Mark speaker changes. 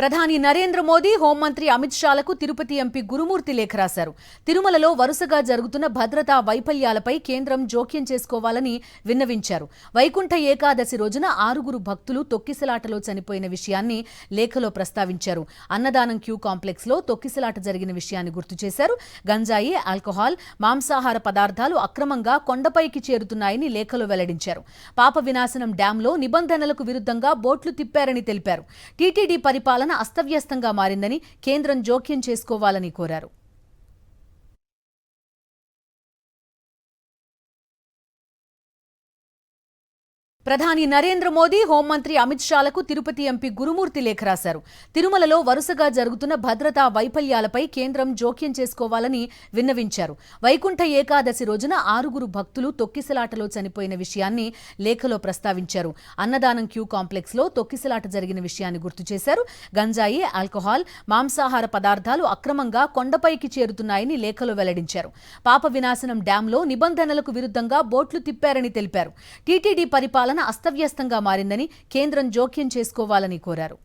Speaker 1: ప్రధాని నరేంద్ర మోదీ హోంమంత్రి అమిత్ షాలకు తిరుపతి ఎంపీ గురుమూర్తి లేఖ రాశారు. తిరుమలలో వరుసగా జరుగుతున్న భద్రతా వైఫల్యాలపై కేంద్రం జోక్యం చేసుకోవాలని విన్నవించారు. వైకుంఠ ఏకాదశి రోజున 6 భక్తులు తొక్కిసలాటలో చనిపోయిన విషయాన్ని లేఖలో ప్రస్తావించారు. అన్నదానం క్యూ కాంప్లెక్స్ లో తొక్కిసలాట జరిగిన విషయాన్ని గుర్తు చేశారు. గంజాయి, ఆల్కహాల్, మాంసాహార పదార్థాలు అక్రమంగా కొండపైకి చేరుతున్నాయని లేఖలో వెల్లడించారు. పాప వినాశనం డ్యాంలో నిబంధనలకు విరుద్ధంగా బోట్లు తిప్పారని తెలిపారు. టీటీడీ పరిపాలన అస్తవ్యస్తంగా మారిందని కేంద్రం జోక్యం చేసుకోవాలని కోరారు. ప్రధాని నరేంద్ర మోదీ హోంమంత్రి అమిత్ షాలకు తిరుపతి ఎంపీ గురుమూర్తి లేఖ రాశారు. తిరుమలలో వరుసగా జరుగుతున్న భద్రతా వైఫల్యాలపై కేంద్రం జోక్యం చేసుకోవాలని విన్నవించారు. వైకుంఠ ఏకాదశి రోజున 6 భక్తులు తొక్కిసలాటలో చనిపోయిన విషయాన్ని లేఖలో ప్రస్తావించారు. అన్నదానం క్యూ కాంప్లెక్స్ లో తొక్కిసలాట జరిగిన విషయాన్ని గుర్తు చేశారు. గంజాయి, ఆల్కహాల్, మాంసాహార పదార్థాలు అక్రమంగా కొండపైకి చేరుతున్నాయని లేఖలో వెల్లడించారు. పాప వినాశనం డ్యాంలో నిబంధనలకు విరుద్ధంగా బోట్లు తిప్పారని తెలిపారు. టీటీడీ పరిపాలన అస్తవ్యస్తంగా మారిందని కేంద్రం జోక్యం చేసుకోవాలని కోరారు.